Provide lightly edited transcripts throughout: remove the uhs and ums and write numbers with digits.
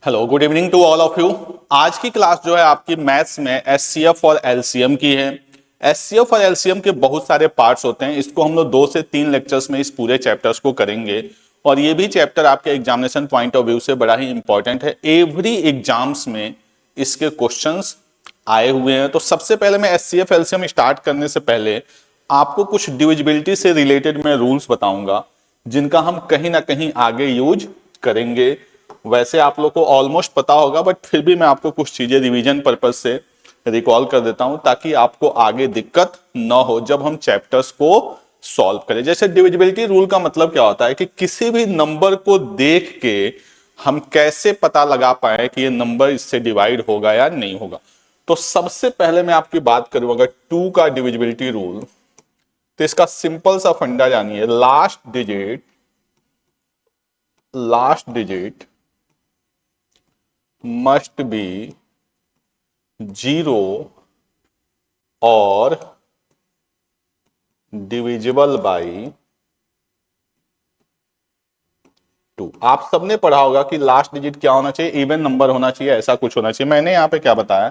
Hello, good evening to all of you. आज की class जो है आपकी मैथ्स में एचसीएफ और एलसीएम की है। एचसीएफ और एलसीएम के बहुत सारे पार्ट्स होते हैं। इसको हम लोग 2 से 3 लेक्चर्स में इस पूरे चैप्टर्स को करेंगे और ये भी चैप्टर आपके एग्जामिनेशन पॉइंट ऑफ व्यू से बड़ा ही इंपॉर्टेंट है। एवरी एग्जाम्स में इसके क्वेश्चंस आए हुए हैं। तो सबसे पहले मैं एचसीएफ एलसीएम स्टार्ट करने से पहले आपको कुछ डिविजिबिलिटी से रिलेटेड मैं रूल्स बताऊंगा जिनका हम कहीं ना कहीं आगे यूज करेंगे। वैसे आप लोग को ऑलमोस्ट पता होगा, बट फिर भी मैं आपको कुछ चीजें रिवीजन पर्पज से रिकॉल कर देता हूं ताकि आपको आगे दिक्कत ना हो जब हम चैप्टर्स को सॉल्व करें। जैसे डिविजिबिलिटी रूल का मतलब क्या होता है कि किसी भी नंबर को देख के हम कैसे पता लगा पाए कि ये नंबर इससे डिवाइड होगा या नहीं होगा। तो सबसे पहले मैं आपकी बात करूं अगर 2 का डिविजिबिलिटी रूल, तो इसका सिंपल सा फंडा जानिए। लास्ट डिजिट मस्ट बी 0 और डिविजिबल बाई 2। आप सबने पढ़ा होगा कि लास्ट डिजिट क्या होना चाहिए, इवन नंबर होना चाहिए, ऐसा कुछ होना चाहिए। मैंने यहां पे क्या बताया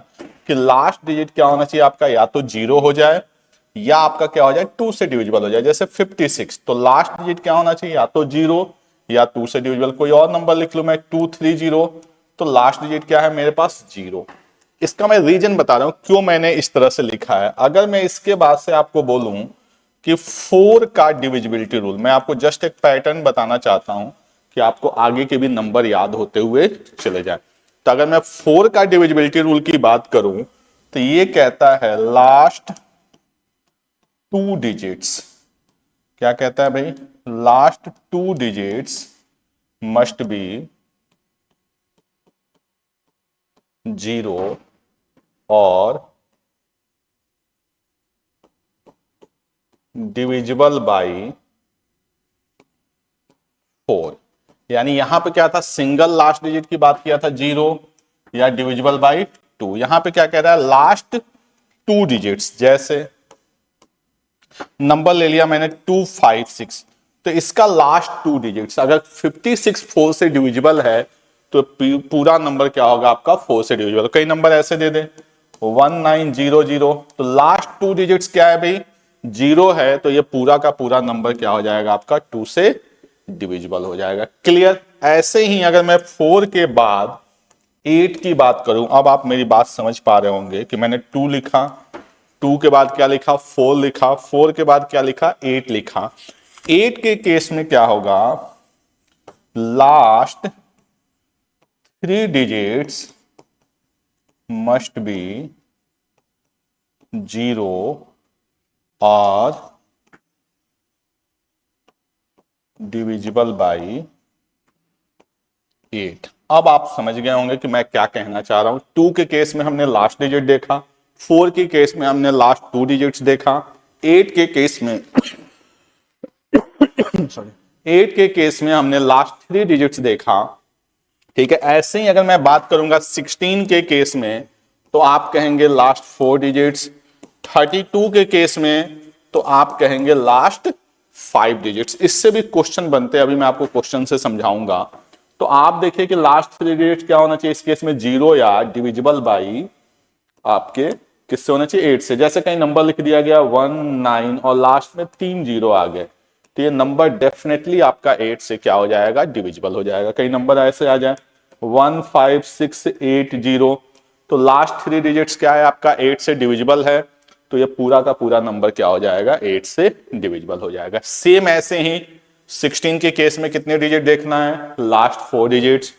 कि लास्ट डिजिट क्या होना चाहिए आपका, या तो 0 हो जाए या आपका क्या हो जाए 2 से डिविजिबल हो जाए। जैसे 56, तो लास्ट डिजिट क्या होना चाहिए, या तो 0 या 2 से डिविजिबल। कोई और नंबर लिख लू मैं 230, तो लास्ट डिजिट क्या है मेरे पास 0। इसका मैं रीजन बता रहा हूं क्यों मैंने इस तरह से लिखा है। अगर मैं इसके बाद से आपको बोलूं कि 4 का डिविजिबिलिटी रूल, मैं आपको जस्ट एक पैटर्न बताना चाहता हूं कि आपको आगे के भी नंबर याद होते हुए चले जाए। तो अगर मैं 4 का डिविजिबिलिटी रूल की बात करूं तो ये कहता है लास्ट 2 डिजिट्स, क्या कहता है भाई, लास्ट 2 डिजिट्स मस्ट बी 0 और डिविजिबल बाई 4। यानी यहां पे क्या था, सिंगल लास्ट डिजिट की बात किया था 0 या डिविजिबल बाई 2। यहां पे क्या कह रहा है, लास्ट 2 डिजिट्स। जैसे नंबर ले लिया मैंने 256, तो इसका लास्ट 2 डिजिट्स अगर 56 4 से डिविजिबल है तो पूरा नंबर क्या होगा आपका 4 से डिविजिबल। कई नंबर ऐसे दे दे 1900, तो लास्ट 2 डिजिट्स क्या है भाई, 0 है, तो ये पूरा का पूरा नंबर क्या हो जाएगा आपका 2 से डिविजिबल हो जाएगा। क्लियर। ऐसे ही अगर मैं 4 के बाद 8 की बात करूं, अब आप मेरी बात समझ पा रहे होंगे कि मैंने 2 लिखा, 2 के बाद क्या लिखा, 4 लिखा, 4 के बाद क्या लिखा, 8 लिखा। 8 के केस में क्या होगा, लास्ट 3 डिजिट्स मस्ट बी 0 और डिविजिबल बाई 8। अब आप समझ गए होंगे कि मैं क्या कहना चाह रहा हूं। 2 के केस में हमने लास्ट डिजिट देखा, 4 के केस में हमने लास्ट 2 डिजिट्स देखा, 8 के केस में सॉरी 8 के केस में हमने लास्ट 3 डिजिट्स देखा। ठीक है। ऐसे ही अगर मैं बात करूंगा 16 के केस में तो आप कहेंगे लास्ट 4 डिजिट्स, 32 के केस में तो आप कहेंगे लास्ट 5 डिजिट्स। इससे भी क्वेश्चन बनते हैं, अभी मैं आपको क्वेश्चन से समझाऊंगा। तो आप देखिए कि लास्ट 3 डिजिट्स क्या होना चाहिए इस केस में, 0 या डिविजिबल बाई आपके किससे होना चाहिए, 8 से। जैसे कहीं नंबर लिख दिया गया 19 और लास्ट में 3 0 आ गए, तो ये नंबर डेफिनेटली आपका 8 से क्या हो जाएगा, डिविजिबल हो जाएगा। कई नंबर ऐसे आ जाए 15680, तो लास्ट 3 डिजिट्स क्या है आपका 8 से डिविजिबल है, तो ये पूरा का पूरा नंबर क्या हो जाएगा, 8 से डिविजिबल हो जाएगा। सेम ऐसे ही 16 के केस में कितने डिजिट देखना है, लास्ट 4 डिजिट्स।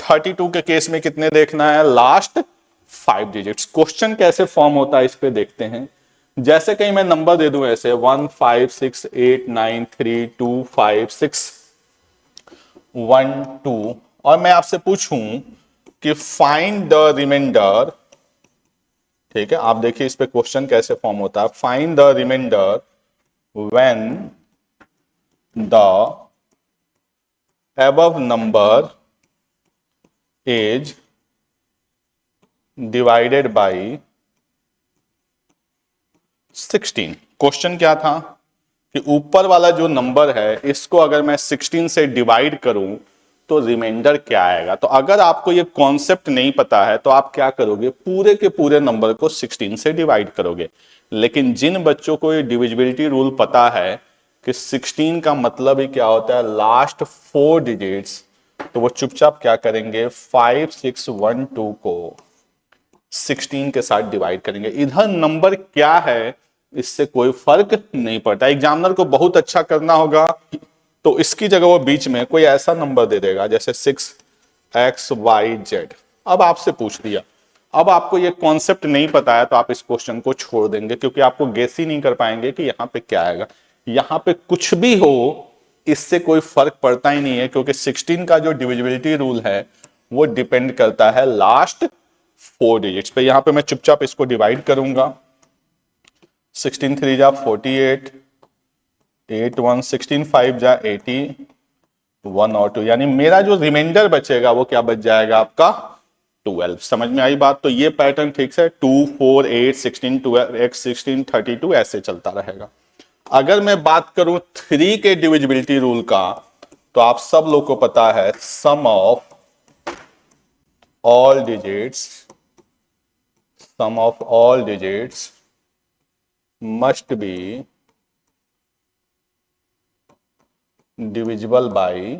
32 के केस में कितने देखना है, लास्ट 5 डिजिट्स। क्वेश्चन कैसे फॉर्म होता है इस पे देखते हैं। जैसे कहीं मैं नंबर दे दूं ऐसे 15689325612 और मैं आपसे पूछूं कि फाइंड द रिमाइंडर। ठीक है, आप देखिए इस पे क्वेश्चन कैसे फॉर्म होता है। Find the remainder when the above number is divided by 16। Question क्या था कि ऊपर वाला जो नंबर है इसको अगर मैं 16 से डिवाइड करूं तो रिमाइंडर क्या आएगा। तो अगर आपको ये कॉन्सेप्ट नहीं पता है तो आप क्या करोगे, पूरे के पूरे नंबर को 16 से डिवाइड करोगे। लेकिन जिन बच्चों को ये डिविजिबिलिटी रूल पता है कि 16 का मतलब ही क्या होता है, लास्ट 4 डिजिट्स, तो वो चुपचाप क्या करेंगे, 5 6 1 2 को 16 के साथ डिवाइड करेंगे। इधर नंबर क्या है इससे कोई फर्क नहीं पड़ता। एग्जामिनर को बहुत अच्छा करना होगा तो इसकी जगह वो बीच में कोई ऐसा नंबर दे देगा जैसे 6XYZ। अब आपसे पूछ दिया, अब आपको ये कॉन्सेप्ट नहीं पता है तो आप इस क्वेश्चन को छोड़ देंगे, क्योंकि आपको गेस ही नहीं कर पाएंगे कि यहां पे क्या आएगा। यहां पे कुछ भी हो इससे कोई फर्क पड़ता ही नहीं है, क्योंकि 16 का जो डिविजिबिलिटी रूल है वो डिपेंड करता है लास्ट 4 डिजिट्स पे। यहां पे मैं चुपचाप इसको डिवाइड करूंगा, 16 3 जा 48, 8 1 16 5 जा 80, 1 और 2, यानी मेरा जो रिमाइंडर बचेगा वो क्या बच जाएगा आपका 12। समझ में आई बात। तो ये पैटर्न ठीक से 2 4 8 16 12 x 16 32 ऐसे चलता रहेगा। अगर मैं बात करूं 3 के डिविजिबिलिटी रूल का, तो आप सब लोग को पता है sum of all digits must be divisible by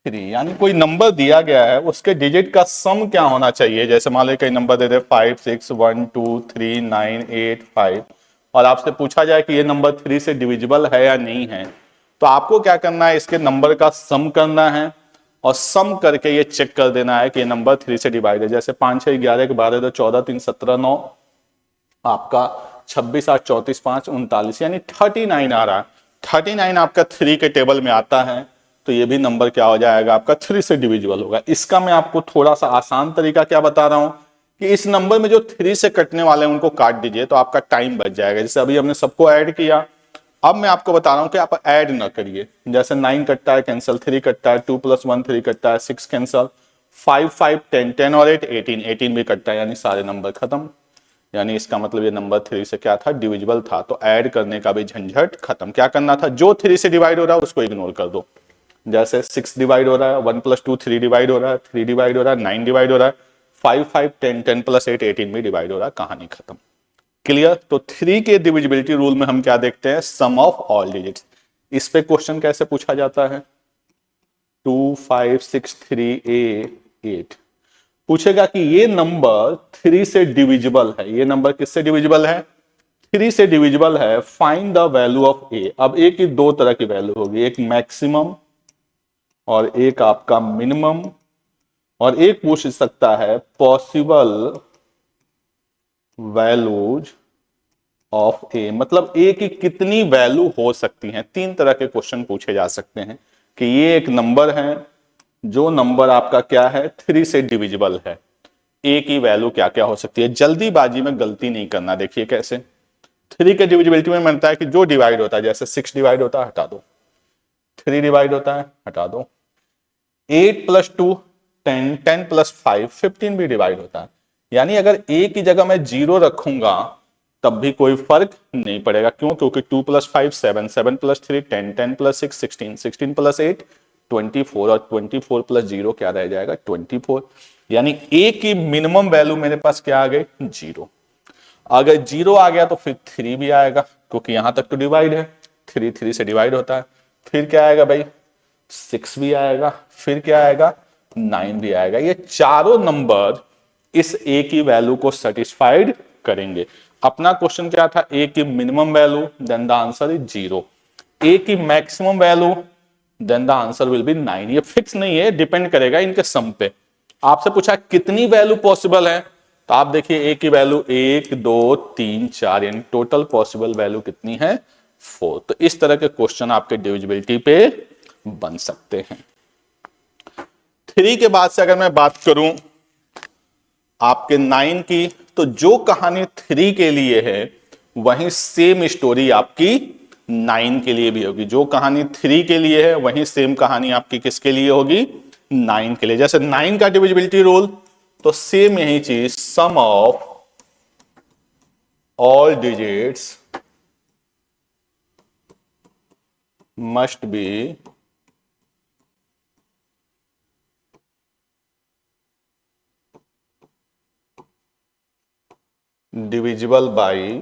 3। यानी कोई नंबर दिया गया है उसके डिजिट का सम क्या होना चाहिए। जैसे मान लो कई नंबर दे दे 5 6 1 2 3 9 8 5, और आपसे पूछा जाए कि ये नंबर 3 से डिविजिबल है या नहीं है, तो आपको क्या करना है, इसके नंबर का सम करना है और सम करके ये चेक कर देना है कि ये नंबर 3 से डिवाइड है। जैसे 5 6 11 12 2 14 3 17 9, आपका 26 8 34 5 39, यानी 39 आ रहा है। 39 आपका 3 के टेबल में आता है, तो ये भी नंबर क्या हो जाएगा आपका 3 से डिविजिबल होगा। इसका मैं आपको थोड़ा सा आसान तरीका क्या बता रहा हूं कि इस नंबर में जो 3 से कटने वाले हैं उनको काट दीजिए तो आपका टाइम बच जाएगा। जैसे अभी हमने सबको ऐड किया, अब मैं आपको बता रहा हूं कि आप ऐड ना करिए। जैसे 9 कटता है कैंसिल, 3 कटता है, 2 + 1 3 कटता है, 6 कैंसिल, 5 5 10 10 और 8 18 18 भी कटता है, यानी सारे नंबर खत्म। यानी इसका मतलब ये नंबर 3 से क्या था, डिविजिबल था। तो ऐड करने का भी झंझट खत्म। क्या करना था, जो 3 से डिवाइड हो रहा है उसको इग्नोर कर दो। जैसे 6 डिवाइड हो रहा है, 1 + 2 3 डिवाइड हो रहा है, 3 डिवाइड हो रहा है, 9 डिवाइड हो रहा है, 5 5 10 10 + 8 18 भी डिवाइड हो रहा है, कहानी खत्म। क्लियर। तो 3 के डिविजिबिलिटी रूल में हम क्या देखते हैं, सम ऑफ ऑल डिजिट्स। इस पे क्वेश्चन कैसे पूछा जाता है, 2 5 6 3 8 पूछेगा कि ये नंबर 3 से डिविजिबल है। ये नंबर किससे डिविजिबल है, 3 से डिविजिबल है, फाइंड द वैल्यू ऑफ ए। अब ए की दो तरह की वैल्यू होगी, एक मैक्सिमम और एक आपका मिनिमम, और एक पूछ सकता है पॉसिबल वैल्यूज ऑफ ए, मतलब ए की कितनी वैल्यू हो सकती हैं। 3 तरह के क्वेश्चन पूछे जा सकते हैं कि ये एक नंबर है, जो नंबर आपका क्या है 3 से डिविजिबल है, ए की वैल्यू क्या क्या हो सकती है। जल्दीबाजी में गलती नहीं करना। देखिए कैसे, 3 के डिविजिबिलिटी में बनता है कि जो डिवाइड होता है, जैसे 6 डिवाइड होता है हटा दो, 3 डिवाइड होता है हटा दो, 8 + 2 10 10 + 5 15 भी डिवाइड होता है। यानी अगर ए की जगह मैं 0 रखूंगा तब भी कोई फर्क नहीं पड़ेगा। क्यों, क्योंकि 2 + 5 7 7 + 3 10 10 + 6 16 16 + 8 24, और 24 + 0 क्या रह जाएगा 24। यानी ए की मिनिमम वैल्यू मेरे पास क्या आ गई 0। अगर 0 आ गया तो फिर 3 भी आएगा, क्योंकि यहां तक तो डिवाइड है, 3 3 से डिवाइड होता है। फिर क्या आएगा भाई 6 भी आएगा, फिर क्या आएगा 9 भी आएगा। ये चारों नंबर इस ए की वैल्यू को सेटिस्फाइड करेंगे। अपना क्वेश्चन क्या था, ए की minimum value, then the answer is 0। A की maximum value, then the answer will be 9। ये फिक्स नहीं है, डिपेंड करेगा इनके सम पे। आपसे पूछा कितनी वैल्यू पॉसिबल है, तो आप देखिए ए की वैल्यू 1 2 3 4, यानी टोटल पॉसिबल वैल्यू कितनी है 4। तो इस तरह के क्वेश्चन आपके डिविजिबिलिटी पे बन सकते हैं। 3 के बाद से अगर मैं बात करूं आपके 9 की, तो जो कहानी 3 के लिए है वही सेम स्टोरी आपकी 9 के लिए भी होगी। जो कहानी 3 के लिए है वही सेम कहानी आपकी किसके लिए होगी 9 के लिए। जैसे 9 का डिविजिबिलिटी रूल, तो सेम यही चीज, sum of all digits must be divisible by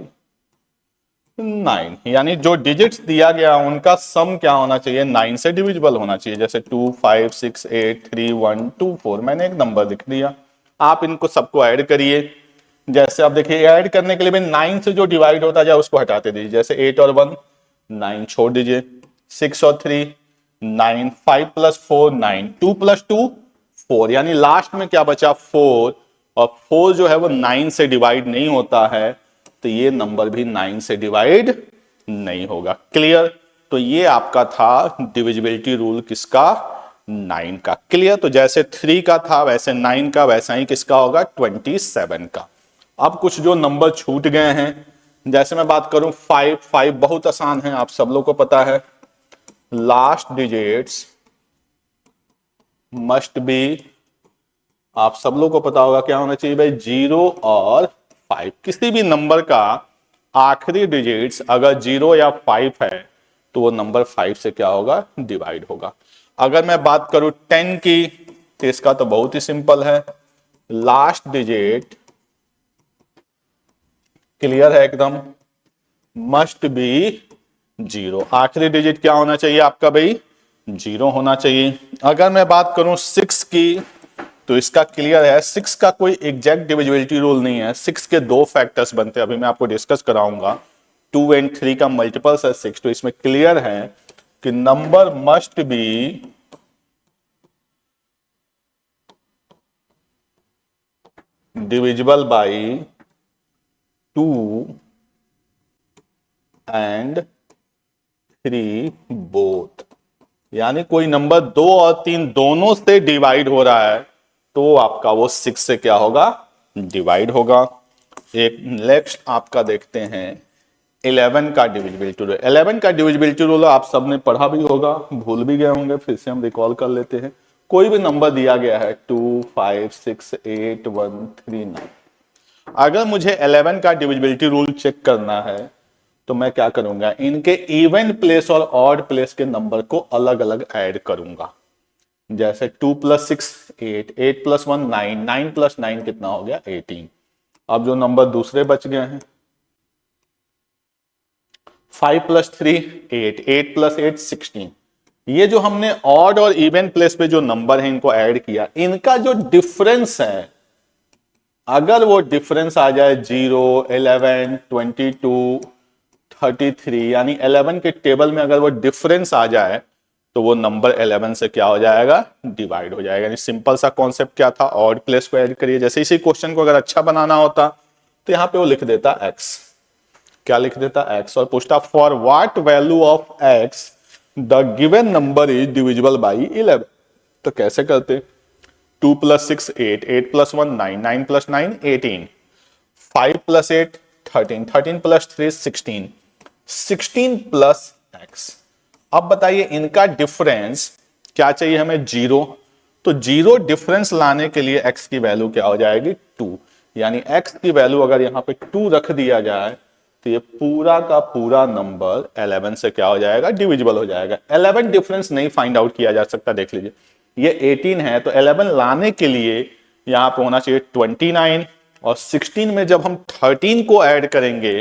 9, यानी जो डिजिट्स दिया गया उनका सम क्या होना चाहिए, 9 से डिविजिबल होना चाहिए। जैसे 2 5 6 8 3 1 2 4, मैंने एक नंबर लिख दिया। आप इनको सबको ऐड करिए। जैसे आप देखिए ऐड करने के लिए भी 9 से जो डिवाइड होता जाए उसको हटाते दीजिए। जैसे 8 और 1 9 छोड़ दीजिए, 6 और 3 9, 5 प्लस 4 9, 2 प्लस 2 4, यानी लास्ट में क्या बचा 4, और 4 जो है वो 9 से डिवाइड नहीं होता है, तो ये नंबर भी 9 से डिवाइड नहीं होगा। क्लियर? तो ये आपका था डिविजिबिलिटी रूल किसका, 9 का। क्लियर? तो जैसे 3 का था वैसे 9 का, वैसा ही किसका होगा, 27 का। अब कुछ जो नंबर छूट गए हैं, जैसे मैं बात करूं 5 बहुत आसान है, आप सब लोग को पता है। लास्ट डिजिट्स मस्ट बी, आप सब लोग को पता होगा क्या होना चाहिए भाई, 0 और 5। किसी भी नंबर का आखिरी डिजिट्स अगर 0 या 5 है तो वो नंबर 5 से क्या होगा, डिवाइड होगा। अगर मैं बात करूं 10 की, तो इसका तो बहुत ही सिंपल है, लास्ट डिजिट, क्लियर है एकदम, मस्ट बी 0। आखिरी डिजिट क्या होना चाहिए आपका भाई, 0 होना चाहिए। अगर मैं बात करूं 6 की, तो इसका क्लियर है, 6 का कोई एग्जैक्ट डिविजिबिलिटी रूल नहीं है। 6 के दो फैक्टर्स बनते हैं, अभी मैं आपको डिस्कस कराऊंगा। 2 और 3 का मल्टीपल्स है 6, तो इसमें क्लियर है कि number must be divisible by 2 and 3 both, यानी कोई नंबर 2 और 3 दोनों से डिवाइड हो रहा है तो आपका वो 6 से क्या होगा, डिवाइड होगा। एक नेक्स्ट आपका देखते हैं 11 का डिविजिबिलिटी रूल। 11 का डिविजिबिलिटी रूल आप सबने पढ़ा भी होगा, भूल भी गए होंगे, फिर से हम रिकॉल कर लेते हैं। कोई भी नंबर दिया गया है 2 5 6 8 1 3 9, अगर मुझे 11 का डिविजिबिलिटी रूल चेक करना है तो मैं क्या करूंगा, इनके इवन प्लेस और ऑड प्लेस के नंबर को अलग अलग ऐड करूंगा। जैसे 2 प्लस 6 8, 8 प्लस 1 9, 9 प्लस 9 कितना हो गया, 18। अब जो नंबर दूसरे बच गए हैं, 5 प्लस 3 8, 8 प्लस 8 16। ये जो हमने ऑड और इवन प्लेस पे जो नंबर है इनको ऐड किया, इनका जो डिफरेंस है, अगर वो डिफरेंस आ जाए 0 11 22 33, यानी 11 के टेबल में अगर वो डिफरेंस आ जाए तो वो नंबर 11 से क्या हो जाएगा, डिवाइड हो जाएगा। यानी सिंपल सा कॉन्सेप्ट क्या था, ऑड प्लेस को ऐड करिए। जैसे इसी क्वेश्चन को अगर अच्छा बनाना होता तो यहां पे वो लिख देता x, क्या लिख देता x, और पूछता for what value of x the given number is divisible by 11। तो कैसे करते, 2 plus 6 8, 8 plus 1 9, 9 plus 9 18, 5 plus 8 13, 13 plus 3 16, 16 plus x। अब बताइए इनका डिफरेंस क्या चाहिए हमें, 0। तो 0 डिफरेंस लाने के लिए x की वैल्यू क्या हो जाएगी, 2। यानी x की वैल्यू अगर यहां पे 2 रख दिया जाए तो ये पूरा का पूरा नंबर 11 से क्या हो जाएगा, डिविजिबल हो जाएगा। 11 डिफरेंस नहीं फाइंड आउट किया जा सकता, देख लीजिए ये 18 है, तो 11 लाने के लिए यहां पे होना चाहिए 29, और 16 में जब हम 13 को ऐड करेंगे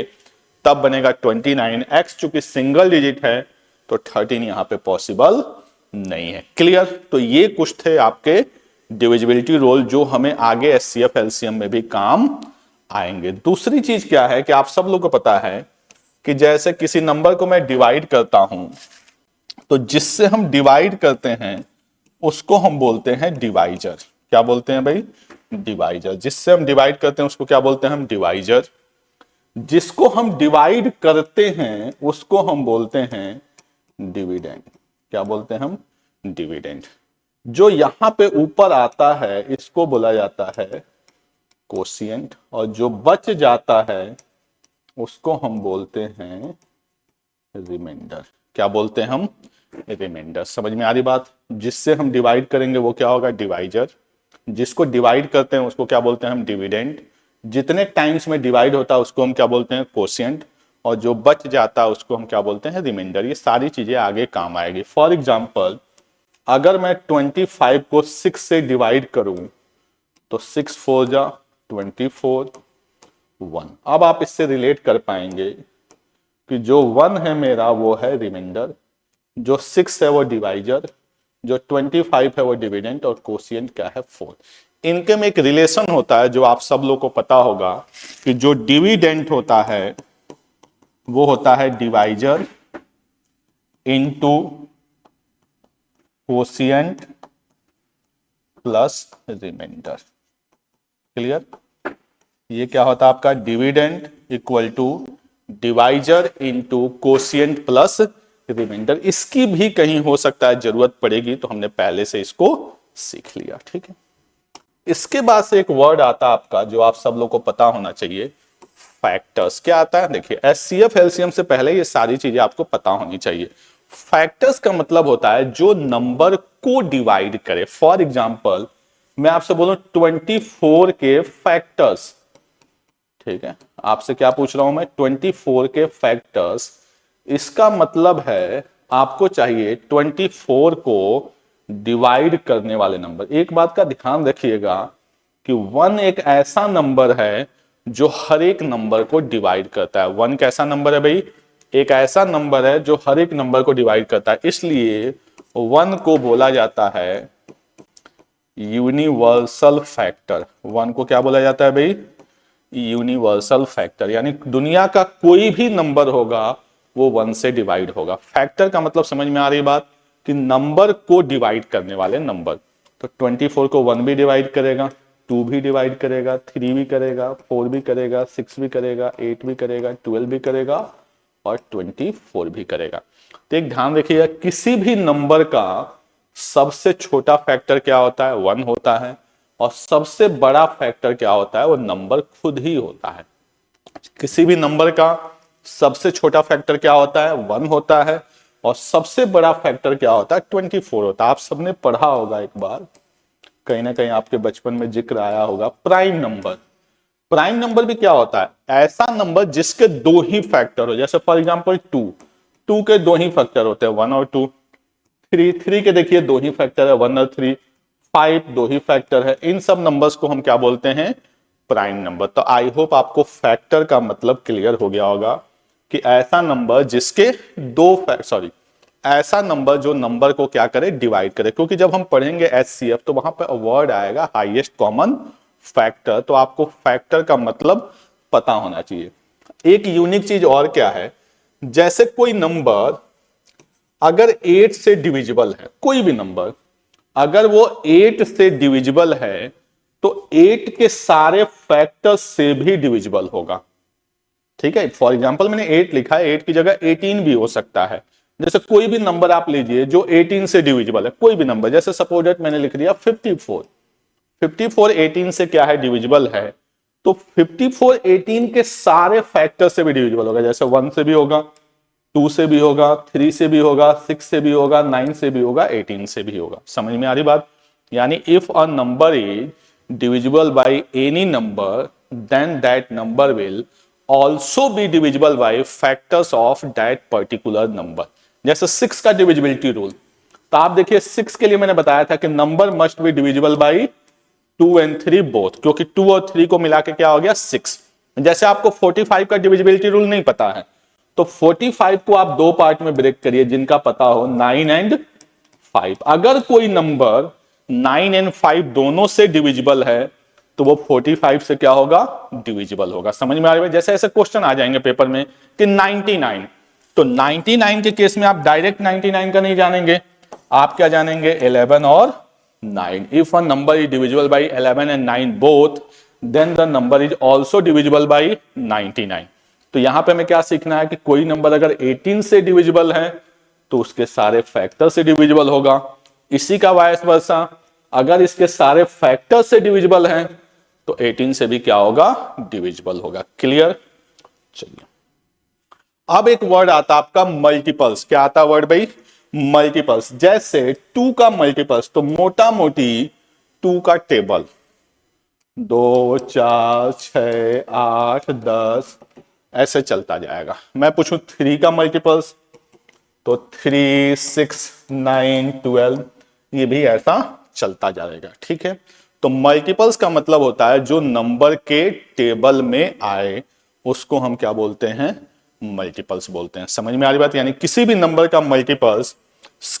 तब बनेगा 29। x चूंकि सिंगल डिजिट है तो 13 यहां पे पॉसिबल नहीं है। क्लियर? तो ये कुछ थे आपके डिविजिबिलिटी रूल जो हमें आगे एचसीएफ एलसीएम में भी काम आएंगे। दूसरी चीज क्या है कि आप सब लोग को पता है कि जैसे किसी नंबर को मैं डिवाइड करता हूं तो जिससे हम डिवाइड करते हैं उसको हम बोलते हैं डिवाइजर। क्या बोलते हैं भाई, डिवाइजर। जिससे हम डिवाइड करते हैं उसको क्या बोलते हैं हम, डिवाइजर। जिसको हम डिवाइड करते हैं उसको हम बोलते हैं डिविडेंड। क्या बोलते हैं हम, डिविडेंड। जो यहां पे ऊपर आता है इसको बोला जाता है कोशिएंट, और जो बच जाता है उसको हम बोलते हैं रिमाइंडर। क्या बोलते हैं हम, रिमाइंडर। समझ में आ रही बात? जिससे हम डिवाइड करेंगे वो क्या होगा, डिवाइजर। जिसको डिवाइड करते हैं उसको क्या बोलते हैं हम, डिविडेंड। जितने टाइम्स में डिवाइड होता है उसको हम क्या बोलते हैं, कोशिएंट, और जो बच जाता है उसको हम क्या बोलते हैं, रिमाइंडर। ये सारी चीजें आगे काम आएगी। फॉर एग्जाम्पल अगर मैं 25 को 6 से डिवाइड करूं तो 6 4 जा 24, 1। अब आप इससे रिलेट कर पाएंगे कि जो 1 है मेरा वो है रिमाइंडर, जो 6 है वो डिवाइजर, जो 25 है वो डिविडेंड और कोशिएंट क्या है 4। इनके में एक रिलेशन होता है जो आप सब लोग को पता होगा कि जो डिविडेंड होता है वो होता है divisor into quotient plus remainder. Clear? ये क्या होता है आपका dividend equal to divisor into quotient plus remainder. इसकी भी कहीं हो सकता है जरूरत पड़ेगी, तो हमने पहले से इसको सीख लिया। ठीक है, इसके बाद से एक वर्ड आता है आपका जो आप सब लोग को पता होना चाहिए, फैक्टर्स। क्या आता है? देखिए, एचसीएफ एलसीएम से पहले ये सारी चीजें आपको पता होनी चाहिए। फैक्टर्स का मतलब होता है जो नंबर को डिवाइड करे। फॉर एग्जाम्पल मैं आपसे बोलूं 24 के फैक्टर्स, ठीक है, आपसे क्या पूछ रहा हूं मैं? 24 के फैक्टर्स। इसका मतलब है आपको चाहिए 24 को डिवाइड करने वाले नंबर। एक बात का ध्यान रखिएगा कि 1 एक ऐसा नंबर है जो हर एक नंबर को डिवाइड करता है। 1 कैसा नंबर है भाई? एक ऐसा नंबर है जो हर एक नंबर को डिवाइड करता है, इसलिए 1 को बोला जाता है यूनिवर्सल फैक्टर। 1 को क्या बोला जाता है भाई? Universal factor. यानी दुनिया का कोई भी नंबर होगा वो 1 से डिवाइड होगा। फैक्टर का मतलब समझ में आ रही बात कि नंबर को डिवाइड करने वाले नंबर। तो 24 को 1 भी डिवाइड करेगा, 2 भी डिवाइड करेगा, 3 भी करेगा, 4 भी करेगा, 6 भी करेगा, 8 भी करेगा, 12 भी करेगा और 24 भी करेगा। तो एक ध्यान रखिएगा, किसी भी नंबर का सबसे छोटा फैक्टर क्या होता है? 1 होता है, और सबसे बड़ा फैक्टर क्या होता है? वो नंबर खुद ही होता है। किसी भी नंबर का सबसे छोटा फैक्टर क्या होता है? 1 होता है, और सबसे बड़ा फैक्टर क्या होता है? 24 होता है। आप सबने पढ़ा होगा एक बार, कहीं ना कहीं आपके बचपन में जिक्र आया होगा, प्राइम नंबर। प्राइम नंबर भी क्या होता है? ऐसा नंबर जिसके 2 ही फैक्टर हो। जैसे फॉर एग्जांपल 2 के 2 ही फैक्टर होते हैं, 1 और 2। 3 के देखिए 2 ही फैक्टर है, 1 और 3। 5 2 ही फैक्टर है। इन सब नंबर्स को हम क्या बोलते हैं? Prime number. तो आई होप आपको फैक्टर का मतलब क्लियर हो गया होगा कि ऐसा नंबर जिसके ऐसा नंबर जो नंबर को क्या करे? डिवाइड करे। क्योंकि जब हम पढ़ेंगे एचसीएफ तो वहां पर वर्ड आएगा हाईएस्ट कॉमन फैक्टर, तो आपको फैक्टर का मतलब पता होना चाहिए। एक यूनिक चीज और क्या है, जैसे कोई नंबर अगर 8 से डिविजिबल है, कोई भी नंबर अगर वो 8 से डिविजिबल है तो 8 के सारे फैक्टर से भी डिविजिबल होगा। ठीक है, फॉर एग्जांपल मैंने 8 लिखा है, 8 की जगह 18 भी हो सकता है। जैसे कोई भी नंबर आप लीजिए जो 18 से डिविजिबल है, कोई भी नंबर, जैसे सपोज दैट मैंने लिख दिया 54। 54 18 से क्या है? डिविजिबल है। तो 54 18 के सारे फैक्टर से भी डिविजिबल होगा। जैसे 1 से भी होगा, 2 से भी होगा, 3 से भी होगा, 6 से भी होगा, 9 से भी होगा, 18 से भी होगा। समझ में आ रही बात? यानी if a number is divisible by any number then that number will also be divisible by factors of that particular number. जैसे 6 का डिविजिबिलिटी रूल, तो आप देखिए 6 के लिए मैंने बताया था कि number must be divisible bye 2 and 3 both, क्योंकि 2 और 3 को मिला के क्या हो गया? 6। जैसे आपको 45 का डिविजिबिलिटी रूल नहीं पता है तो 45 को आप 2 पार्ट में ब्रेक करिए, जिनका पता हो 9 and 5। अगर कोई नंबर 9 and 5 दोनों से डिविजिबल है तो वो 45 से क्या होगा? डिविजिबल होगा। समझ में आ रहा है? जैसे ऐसे क्वेश्चन आ जाएंगे पेपर में कि 99, तो 99 के केस में आप डायरेक्ट 99 का नहीं जानेंगे, आप क्या जानेंगे? 11 और 9। If a number is divisible by 11 and 9 both, then the number is also divisible by 99। तो यहां पे हमें क्या सीखना है कि कोई नंबर अगर 18 से डिविजिबल है तो उसके सारे फैक्टर से डिविजिबल होगा। इसी का वाइस वर्सा, अगर इसके सारे फैक्टर से डिविजिबल हैं तो 18 से भी क्या होगा? डिविजिबल होगा। क्लियर? चलिए, अब एक वर्ड आता आपका मल्टीपल्स। क्या आता वर्ड भाई? मल्टीपल्स। जैसे 2 का मल्टीपल्स, तो मोटा मोटी 2 का टेबल 2 4 6 8 10 ऐसे चलता जाएगा। मैं पूछूं 3 का मल्टीपल्स, तो 3 6 9 12, ये भी ऐसा चलता जाएगा। ठीक है, तो मल्टीपल्स का मतलब होता है जो नंबर के टेबल में आए उसको हम क्या बोलते हैं, मल्टीपल्स बोलते हैं। समझ में आ रही बात? यानी किसी भी नंबर का मल्टीपल्स,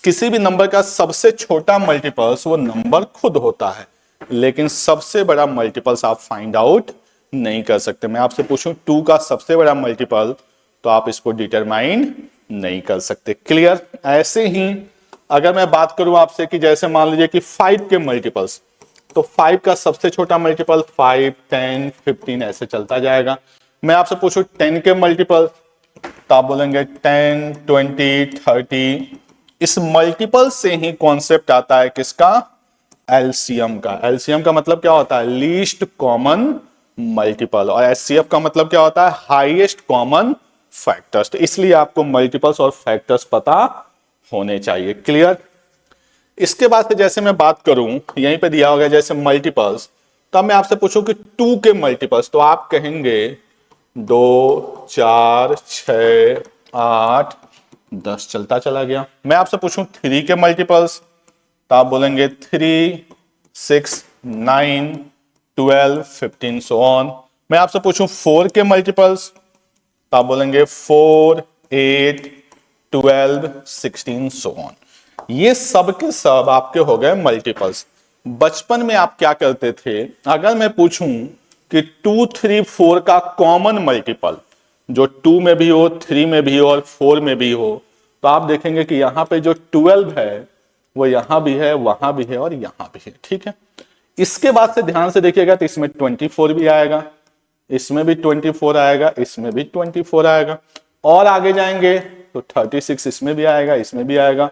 किसी भी नंबर का सबसे छोटा मल्टीपल्स वो नंबर खुद होता है, लेकिन सबसे बड़ा मल्टीपल्स आप फाइंड आउट नहीं कर सकते। मैं आपसे पूछूं 2 का सबसे बड़ा मल्टीपल, तो आप इसको डिटरमाइन नहीं कर सकते। क्लियर? ऐसे ही अगर मैं बात करूं आपसे कि जैसे मान लीजिए कि 5 के मल्टीपल्स, तो 5 का सबसे छोटा मल्टीपल 5, 10, 15 ऐसे चलता जाएगा। मैं आपसे पूछूं 10 के मल्टीपल, तो आप बोलेंगे 10, 20, 30। इस मल्टीपल से ही कॉन्सेप्ट आता है किसका? एलसीएम का। एलसीएम का मतलब क्या होता है? Least common multiple. और एचसीएफ का मतलब क्या होता है? Highest common factors. तो इसलिए आपको मल्टीपल्स और फैक्टर्स पता होने चाहिए। क्लियर? इसके बाद से जैसे मैं बात करूं, यहीं पे दिया होगा जैसे मल्टीपल्स, तो अब मैं आपसे पूछूं कि 2 के मल्टीपल्स, तो आप कहेंगे 2, 4, 6, 8, 10 चलता चला गया। मैं आपसे पूछूं 3 के मल्टीपल्स, तो आप बोलेंगे 3, 6, 9, 12, 15 सो ऑन। मैं आपसे पूछूं 4 के मल्टीपल्स, तो आप बोलेंगे 4, 8, 12, 16 सो ऑन। ये सब के सब आपके हो गए मल्टीपल्स। बचपन में आप क्या करते थे? अगर मैं पूछूं कि 2, 3, 4 का कॉमन मल्टीपल जो 2 में भी हो, 3 में भी हो और 4 में भी हो, तो आप देखेंगे कि यहां पे जो 12 है वो यहां भी है, वहां भी है और यहां भी है। ठीक है? इसके बाद से ध्यान से देखिएगा तो इसमें 24 भी आएगा, इसमें भी 24 आएगा, इसमें भी 24 आएगा, और आगे जाएंगे तो 36 इसमें भी आएगा, इसमें भी आएगा,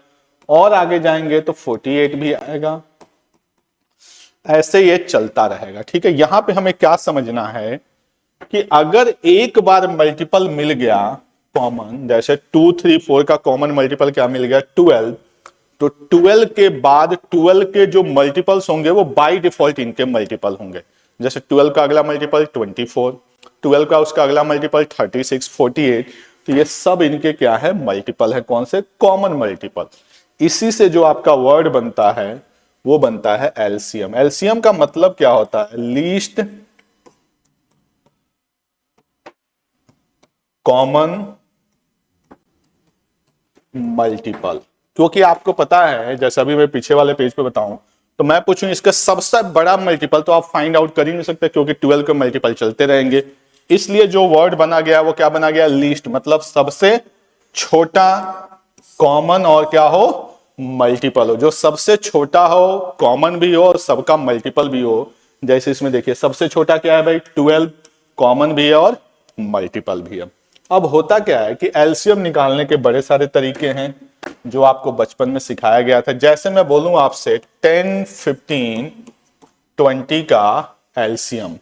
और आगे जाएंगे तो 48 भी आएगा। ऐसे ये चलता रहेगा। ठीक है? यहां पे हमें क्या समझना है कि अगर एक बार मल्टीपल मिल गया कॉमन, जैसे 2, 3, 4 का कॉमन मल्टीपल क्या मिल गया? 12, तो 12 के बाद 12 के जो मल्टीपल्स होंगे वो बाय डिफॉल्ट इनके मल्टीपल होंगे। जैसे 12 का अगला मल्टीपल 24, 12 का उसका अगला मल्टीपल 36, 48, तो ये सब इनके क्या है? मल्टीपल है। कौन से? Common multiple. इसी से जो आपका वर्ड बनता है वो बनता है एलसीएम। एलसीएम का मतलब क्या होता है? Least common multiple. क्योंकि आपको पता है, जैसे अभी मैं पीछे वाले पेज पे बताऊं, तो मैं पूछूं इसका सबसे बड़ा मल्टीपल, तो आप फाइंड आउट कर ही नहीं सकते क्योंकि 12 के मल्टीपल चलते रहेंगे। इसलिए जो वर्ड बना गया वो क्या बना गया? लीस्ट, मतलब सबसे छोटा कॉमन और क्या हो? मल्टीपल हो। जो सबसे छोटा हो, कॉमन भी हो और सबका मल्टीपल भी हो। जैसे इसमें देखिए सबसे छोटा क्या है भाई? 12, कॉमन भी है और मल्टीपल भी है। अब होता क्या है कि एलसीएम निकालने के बड़े सारे तरीके हैं जो आपको बचपन में सिखाया गया था। जैसे मैं बोलूं आपसे 10, 15, 20 का एलसीएम,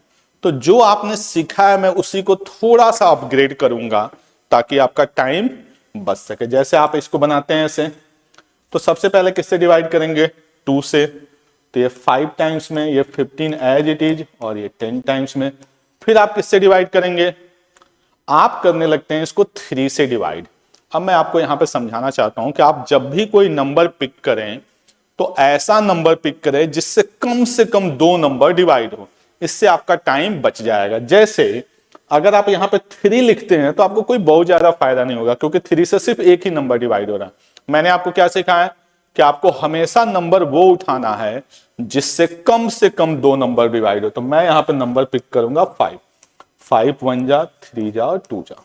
तो जो आपने सीखा है मैं उसी को थोड़ा सा अपग्रेड करूंगा ताकि आपका टाइम बच सके। जैसे आप इसको बनाते हैं ऐसे, तो सबसे पहले किससे डिवाइड करेंगे? 2 से। तो ये 5 टाइम्स में, ये 15 एज इट इज, और ये 10 टाइम्स में। फिर आप किससे डिवाइड करेंगे? आप करने लगते हैं इसको 3 से डिवाइड। अब मैं आपको यहां पे समझाना चाहता हूं कि आप जब भी कोई नंबर पिक करें तो ऐसा नंबर पिक करें जिससे कम 2 नंबर डिवाइड हो। इससे आपका टाइम बच जाएगा। जैसे अगर आप यहां पे 3 लिखते हैं तो आपको कोई बहुत ज्यादा फायदा नहीं होगा क्योंकि 3 से सिर्फ एक ही नंबर डिवाइड हो रहा है। मैंने आपको क्या सिखाया कि आपको हमेशा नंबर वो उठाना है जिससे कम 2 नंबर डिवाइड हो। तो मैं यहां पे नंबर पिक करूंगा 5, 5 1 जा, 3 जा और 2 जा।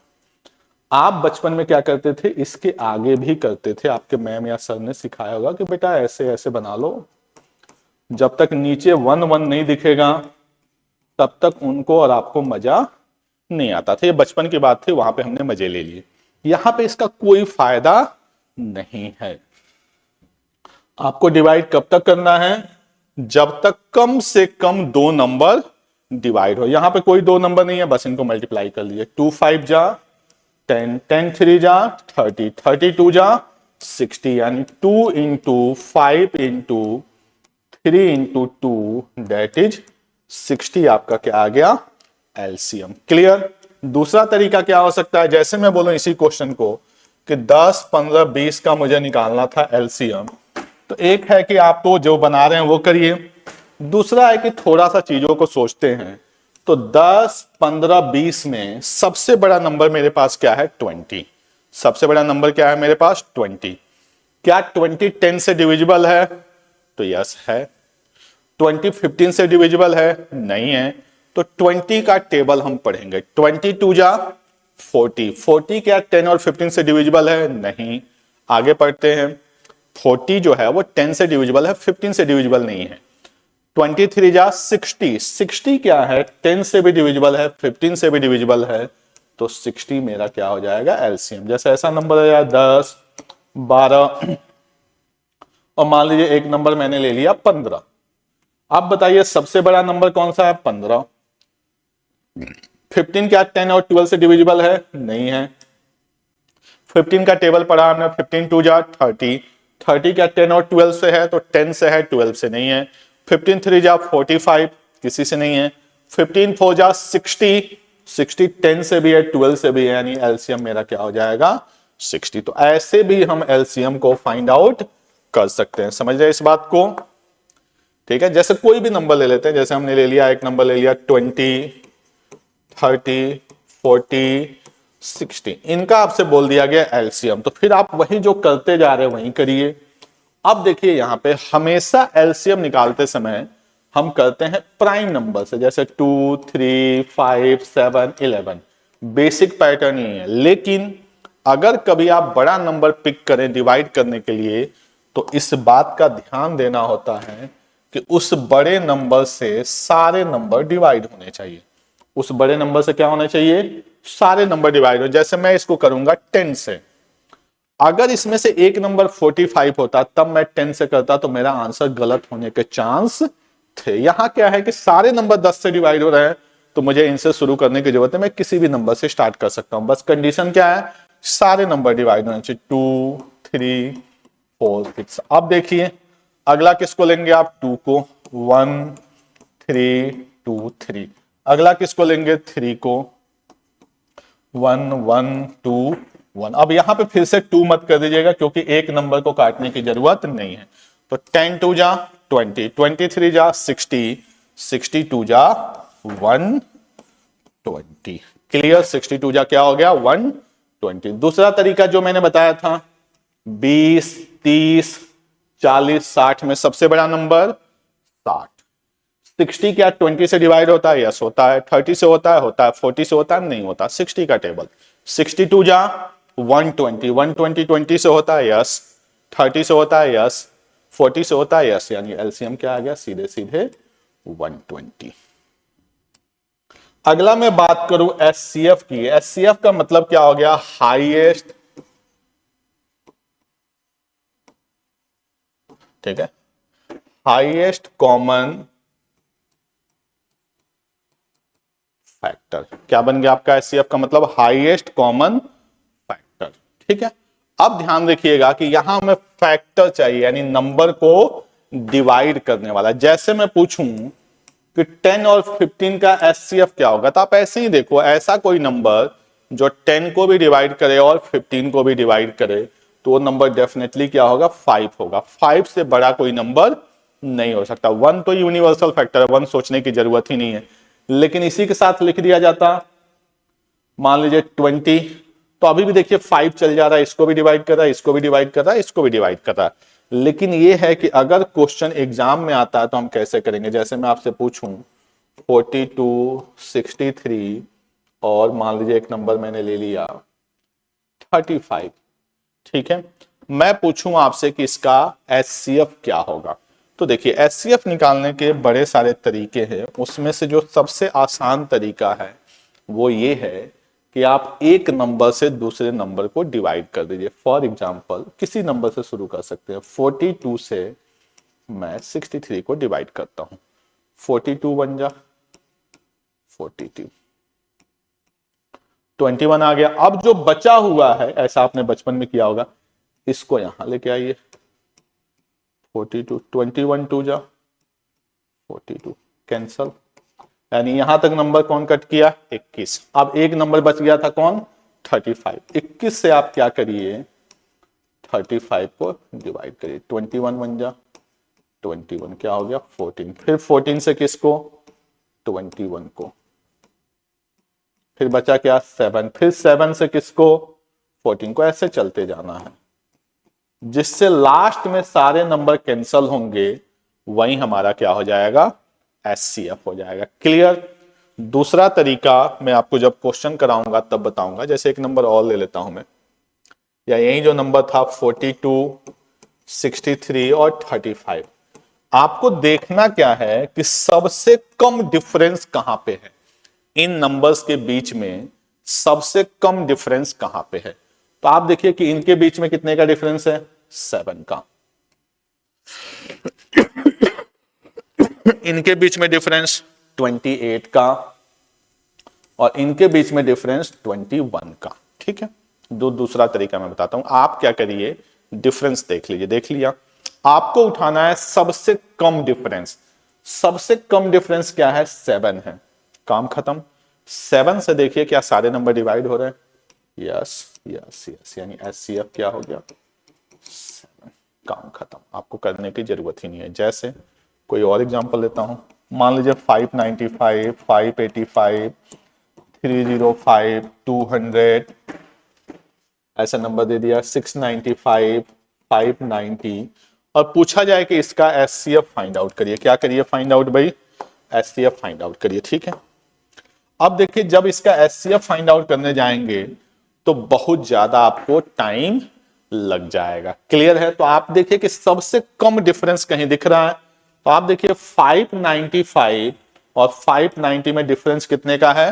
आप बचपन में क्या करते थे? इसके आगे भी करते थे। आपके मैम या सर ने सिखाया होगा कि बेटा ऐसे ऐसे बना लो। जब तक नीचे 1 1 नहीं दिखेगा तब तक उनको और आपको मजा नहीं आता था। ये बचपन की बात थी, वहां पे हमने मजे ले लिए। यहां पे इसका कोई फायदा नहीं है। आपको डिवाइड कब तक करना है? जब तक कम से कम 2 नंबर डिवाइड हो। यहां पे कोई 2 नंबर नहीं है, बस इनको मल्टीप्लाई कर लीजिए। 2 5 जा 10, 10 3 जा 30, 32 जा 60, यानी 2 into 5 into 3 into 2 that is 60 आपका क्या आ गया? एलसीएम। क्लियर? दूसरा तरीका क्या हो सकता है? जैसे मैं बोलूं इसी क्वेश्चन को कि 10, 15, 20 का मुझे निकालना था एलसीएम, तो एक है कि आप तो जो बना रहे हैं वो करिए। दूसरा है कि थोड़ा सा चीजों को सोचते हैं, तो 10, 15, 20 में सबसे बड़ा नंबर मेरे पास क्या है? 20। सबसे बड़ा नंबर क्या है मेरे पास? 20। क्या 20 10 से डिविजिबल है? तो यस है। 20 15 से डिविजिबल है? नहीं है। तो 20 का टेबल हम पढ़ेंगे। 22 जा 40। 40 क्या 10 और 15 से डिविजिबल है? नहीं। आगे पढ़ते हैं। 40 जो है वो 10 से डिविजिबल है, 15 से डिविजिबल नहीं है। 23 जा 60। 60 क्या है? 10 से भी डिविजिबल है, 15 से भी डिविजिबल है। तो 60 मेरा क्या हो जाएगा? एलसीएम। जैसे ऐसा नंबर है यार 10, 12 और मान लीजिए एक नंबर मैंने ले लिया 15। आप बताइए सबसे बड़ा नंबर कौन सा है? 15। 15 क्या 10 और 12 से डिविजिबल है? नहीं है। 15 का टेबल पढ़ा हमने। 15 2 जा 30। 30 क्या 10 और 12 से है? तो 10 से है, 12 से नहीं है। 15 3 जा 45, किसी से नहीं है। 15 4 जा 60। 60 10 से भी है, 12 से भी है, यानी एलसीएम मेरा क्या हो जाएगा? 60। तो ऐसे भी हम एलसीएम को फाइंड आउट कर सकते हैं। समझ रहे इस बात को? ठीक है। जैसे कोई भी नंबर ले लेते हैं, जैसे हमने ले लिया, एक नंबर ले लिया 20, 30, 40, 60। इनका आपसे बोल दिया गया एलसीएम, तो फिर आप वही जो करते जा रहे हैं वही करिए। अब देखिए यहां पे हमेशा एलसीएम निकालते समय हम करते हैं प्राइम नंबर से, जैसे 2, 3, 5, 7, 11। बेसिक पैटर्न ही है। लेकिन अगर कभी आप बड़ा नंबर पिक करें डिवाइड करने के लिए, तो इस बात का ध्यान देना होता है कि उस बड़े नंबर से सारे नंबर डिवाइड होने चाहिए। उस बड़े नंबर से क्या होना चाहिए? सारे नंबर डिवाइड हो। जैसे मैं इसको करूंगा 10 से, अगर इसमें से एक नंबर 45 होता तब मैं 10 से करता तो मेरा आंसर गलत होने के चांस थे। यहां क्या है कि सारे नंबर 10 से डिवाइड हो रहे हैं, तो मुझे इनसे शुरू करने की जरूरत है। मैं किसी भी नंबर से स्टार्ट कर सकता हूं, बस कंडीशन क्या है? सारे नंबर डिवाइड होने चाहिए। 2, 3, 4, 6। अब देखिए अगला किसको लेंगे आप? 2 को। 1, 3, 2, 3। अगला किसको लेंगे? 3 को। 1, 1, 2, 1। अब यहां पे फिर से 2 मत कर दीजिएगा, क्योंकि एक नंबर को काटने की जरूरत नहीं है। तो 10 2 जा 20, 23 जा 60, 62 जा 120। क्लियर? 62 जा क्या हो गया? 120। दूसरा तरीका जो मैंने बताया था 20, 30, 40, 60 में सबसे बड़ा नंबर 60। 60 क्या 20 से डिवाइड होता है? यस होता है। 30 से होता है? होता है। 40 से होता है? नहीं होता। 60 का टेबल 62 जा 120। 120 20 से होता है? यस। 30 से होता है? यस। 40 से होता है? यस। यानी एलसीएम क्या आ गया? सीधे सीधे 120। अगला मैं बात करूं एचसीएफ की। एचसीएफ का मतलब क्या हो गया? हाईएस्ट, ठीक है, हाईएस्ट कॉमन फैक्टर। क्या बन गया आपका एचसीएफ का मतलब? Highest common factor. ठीक है। अब ध्यान रखिएगा कि यहां हमें फैक्टर चाहिए, यानी नंबर को डिवाइड करने वाला। जैसे मैं पूछूं कि 10 और 15 का एचसीएफ क्या होगा, तो आप ऐसे ही देखो, ऐसा कोई नंबर जो 10 को भी डिवाइड करे और 15 को भी डिवाइड करे, तो वो नंबर डेफिनेटली क्या होगा? 5 होगा। 5 से बड़ा कोई नंबर नहीं हो सकता। 1 तो यूनिवर्सल फैक्टर है, 1 सोचने की जरूरत ही नहीं है। लेकिन इसी के साथ लिख दिया जाता, मान लीजिए 20, तो अभी भी देखिए 5 चल जा रहा है, इसको भी डिवाइड कर रहा है, इसको भी डिवाइड कर रहा है, इसको भी डिवाइड कर रहा है। लेकिन ये है कि अगर क्वेश्चन एग्जाम में आता है तो हम कैसे करेंगे? जैसे मैं आपसे पूछूं 42, 63 और मान लीजिए एक नंबर मैंने ले लिया 35। ठीक है। मैं पूछूं आपसे कि इसका एचसीएफ क्या होगा, तो देखिए एचसीएफ निकालने के बड़े सारे तरीके हैं। उसमें से जो सबसे आसान तरीका है वो ये है कि आप एक नंबर से दूसरे नंबर को डिवाइड कर दीजिए। फॉर एग्जांपल किसी नंबर से शुरू कर सकते हैं। 42 से मैं 63 को डिवाइड करता हूं। 42 बन जा 42, 21 आ गया। अब जो बचा हुआ है, ऐसा आपने बचपन में किया होगा, इसको यहां लेके आइए। 42, 21 2 जा 42, कैंसल। यानी यहां तक नंबर कौन कट किया? 21। अब एक नंबर बच गया था कौन? 35। 21 से आप क्या करिए? 35 को डिवाइड करिए। 21 बन जा 21 क्या हो गया 14, फिर 14 से किसको 21 को, फिर बचा क्या 7, फिर 7 से किसको 14 को, ऐसे चलते जाना है जिससे लास्ट में सारे नंबर कैंसल होंगे, वही हमारा क्या हो जाएगा एचसीएफ हो जाएगा। क्लियर। दूसरा तरीका मैं आपको जब क्वेश्चन कराऊंगा तब बताऊंगा। जैसे एक नंबर और ले लेता हूं मैं, या यही जो नंबर था 42, 63 और 35। आपको देखना क्या है कि सबसे कम डिफरेंस कहां पे है, इन नंबर्स के बीच में सबसे कम डिफरेंस कहां पे है। तो आप देखिए कि इनके बीच में कितने का डिफरेंस है 7 का, इनके बीच में डिफरेंस 28 का, और इनके बीच में डिफरेंस 21 का। ठीक है, दूसरा तरीका मैं बताता हूं। आप क्या करिए, डिफरेंस देख लीजिए, देख लिया, आपको उठाना है सबसे कम डिफरेंस। सबसे कम डिफरेंस क्या है 7 है, काम खत्म। 7 से देखिए क्या सारे नंबर डिवाइड हो रहे हैं, यस यस यस, यानी एचसीएफ क्या हो गया 7, काम खत्म, आपको करने की जरूरत ही नहीं है। जैसे कोई और एग्जांपल लेता हूं, मान लीजिए 595, 585, 305, 200, ऐसा नंबर दे दिया 695, 590, और पूछा जाए कि इसका एचसीएफ फाइंड आउट करिए। क्या करिए फाइंड आउट भाई, एचसीएफ फाइंड आउट करिए। ठीक है, अब देखिए जब इसका एचसीएफ फाइंड आउट करने जाएंगे तो बहुत ज्यादा आपको टाइम लग जाएगा। क्लियर है। तो आप देखिए कि सबसे कम डिफरेंस कहीं दिख रहा है, तो आप देखिए 595 और 590 में डिफरेंस कितने का है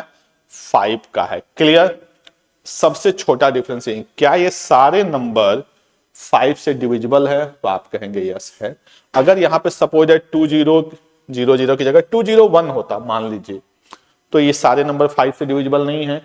5 का है। क्लियर। सबसे छोटा डिफरेंस यही, क्या ये सारे नंबर 5 से डिविजिबल है, तो आप कहेंगे यस है। अगर यहां पे सपोज है 2000 की जगह 201 होता मान लीजिए, तो ये सारे नंबर 5 से डिविजिबल नहीं है।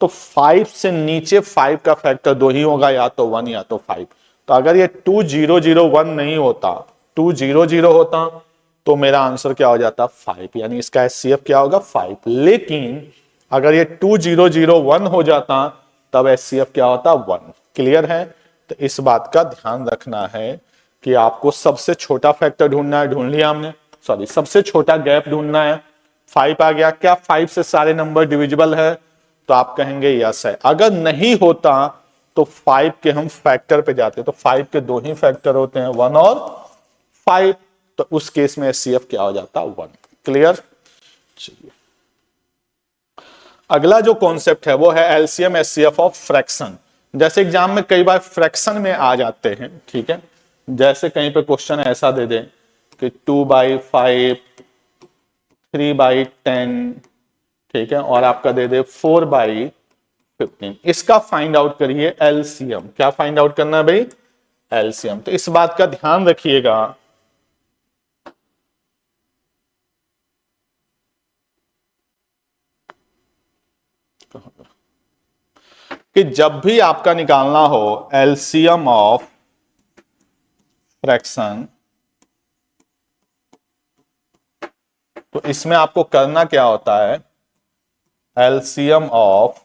तो 5 से नीचे 5 का फैक्टर 2 ही होगा, या तो 1 या तो 5। तो अगर ये 2001 नहीं होता, 200 होता, तो मेरा आंसर क्या हो जाता 5, यानी इसका एचसीएफ क्या होगा 5। लेकिन अगर ये 2001 हो जाता तब एचसीएफ क्या होता 1। क्लियर है। तो इस बात का ध्यान रखना है कि आपको सबसे छोटा फैक्टर ढूंढना है, ढूंढ लिया हमने, सॉरी सबसे छोटा गैप ढूंढना है। 5 आ गया, क्या 5 से सारे नंबर डिविजिबल है, तो आप कहेंगे यस है। अगर नहीं होता तो 5 के हम फैक्टर पे जाते, तो 5 के 2 ही फैक्टर होते हैं, 1 और 5, तो उस केस में एचसीएफ क्या हो जाता 1। क्लियर। चलिए अगला जो कॉन्सेप्ट है वो है एलसीएम एचसीएफ ऑफ फ्रैक्शन। जैसे एग्जाम में कई बार फ्रैक्शन में आ जाते हैं। ठीक है, जैसे कहीं पे क्वेश्चन ऐसा दे दें कि 2/5, 3/10, ठीक है, और आपका दे दे 4/15, इसका फाइंड आउट करिए एलसीएम। क्या फाइंड आउट करना है भाई एलसीएम। तो इस बात का ध्यान रखिएगा कि जब भी आपका निकालना हो एलसीएम ऑफ फ्रैक्शन, तो इसमें आपको करना क्या होता है, एलसीएम ऑफ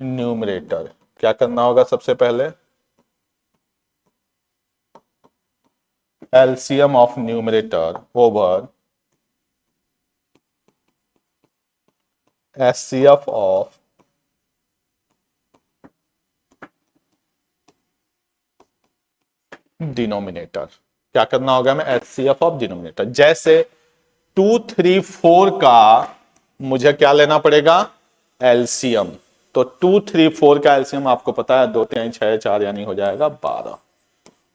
न्यूमरेटर। क्या करना होगा सबसे पहले, LCM of numerator over HCF of denominator. क्या करना होगा मैं एचसीएफ ऑफ डिनोमिनेटर। जैसे 2, 3, 4 का मुझे क्या लेना पड़ेगा एलसीएम, तो 2, 3, 4 का एलसीएम आपको पता है 2, 3, 6, 4 यानी हो जाएगा 12,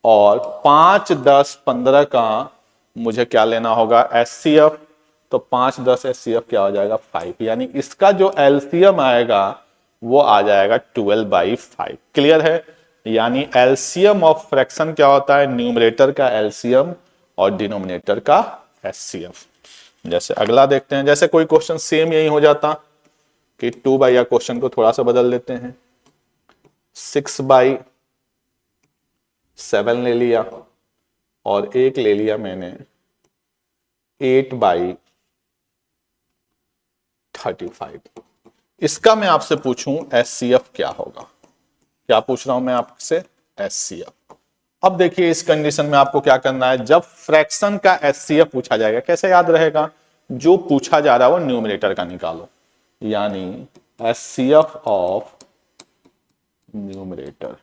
और 5, 10, 15 का मुझे क्या लेना होगा एचसीएफ, तो 5, 10 एचसीएफ क्या हो जाएगा 5, यानी इसका जो एलसीएम आएगा वो आ जाएगा 12/5। क्लियर है। यानी एलसीएम ऑफ फ्रैक्शन क्या होता है, न्यूमरेटर का एलसीएम और डिनोमिनेटर का एचसीएफ। जैसे अगला देखते हैं, जैसे कोई क्वेश्चन सेम यही हो जाता कि 2 या क्वेश्चन को थोड़ा सा बदल लेते हैं, 6/7 ले लिया, और एक ले लिया मैंने 8/35। इसका मैं आपसे पूछूं एचसीएफ क्या होगा, क्या पूछ रहा हूं मैं आपसे एचसीएफ। अब देखिए इस कंडीशन में आपको क्या करना है, जब फ्रैक्शन का एचसीएफ पूछा जाएगा, कैसे याद रहेगा, जो पूछा जा रहा है वो न्यूमरेटर का निकालो, यानी HCF of numerator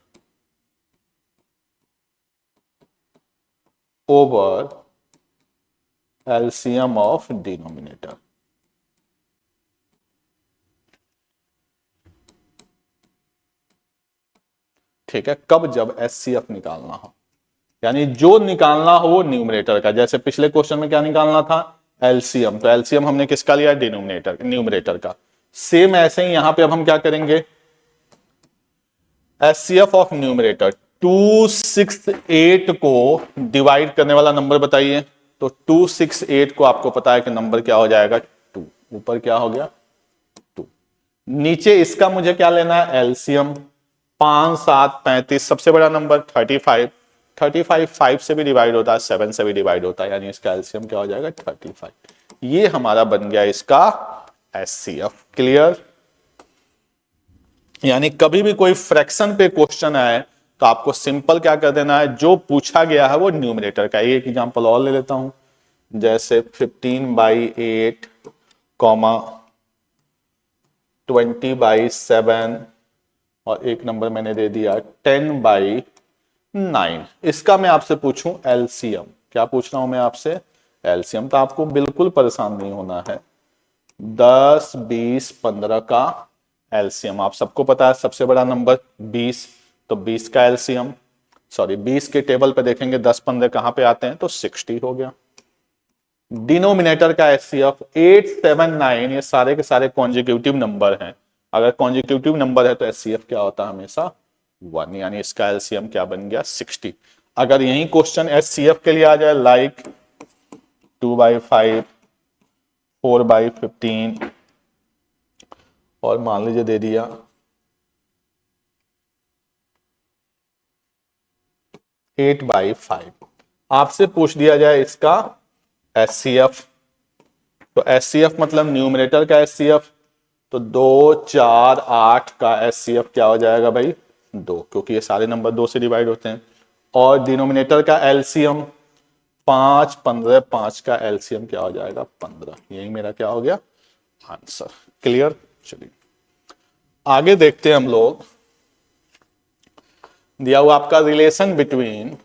over LCM of denominator. ठीक है, कब, जब एचसीएफ निकालना हो, यानी जो निकालना हो वो न्यूमरेटर का। जैसे पिछले क्वेश्चन में क्या निकालना था, एलसीएम, तो एलसीएम हमने किसका लिया, डिनोमिनेटर न्यूमरेटर का। सेम ऐसे ही यहां पे अब हम क्या करेंगे, एचसीएफ ऑफ न्यूमरेटर 268 को डिवाइड करने वाला नंबर बताइए। तो 268 को आपको पता है कि नंबर क्या हो जाएगा, 2, ऊपर क्या हो गया 2, नीचे इसका मुझे क्या लेना है, एलसीएम। 5 7 35, सबसे बड़ा नंबर 35, 35 5 से भी डिवाइड होता है, 7 से भी डिवाइड होता है, यानी इसका एलसीएम क्या हो जाएगा 35। ये हमारा बन गया इसका एचसीएफ। क्लियर, यानी कभी भी कोई फ्रैक्शन पे क्वेश्चन आए तो आपको सिंपल क्या कर देना है, जो पूछा गया है वो न्यूमरेटर का। एक एग्जांपल और ले लेता हूं, जैसे 15/8, 20/7, और एक नंबर मैंने दे दिया 10/9। इसका मैं आपसे पूछूं एलसीएम, क्या पूछ रहा हूं मैं आपसे, एलसीएम। तो आपको बिल्कुल परेशान नहीं होना है, 10 20 15 का एलसीएम। आप सबको पता है सबसे बड़ा नंबर 20, तो 20 का एलसीएम, सॉरी 20 के टेबल पे देखेंगे 10 15 कहां पे आते हैं, तो 60 हो गया। डिनोमिनेटर का एचसीएफ 8 7 9, ये सारे के सारे कॉन्जिक्यूटिव नंबर हैं। अगर कॉन्जिक्यूटिव नंबर है तो एचसीएफ क्या होता है, हमेशा 1, यानी इसका एलसीएम क्या बन गया 60। अगर यही क्वेश्चन एचसीएफ के लिए आ जाए, लाइक 2/5, 4/15, और मान लीजिए दे दिया 8/5, आपसे पूछ दिया जाए इसका एचसीएफ। तो एचसीएफ मतलब न्यूमरेटर का एचसीएफ, तो 2 4 8 का एचसीएफ क्या हो जाएगा भाई 2, क्योंकि ये सारे नंबर 2 से डिवाइड होते हैं। और डिनोमिनेटर का एलसीएम 5 15, 5 का एलसीएम क्या हो जाएगा 15। यही मेरा क्या हो गया आंसर। क्लियर, चलिए आगे देखते हैं हम लोग। दिया हुआ आपका relation between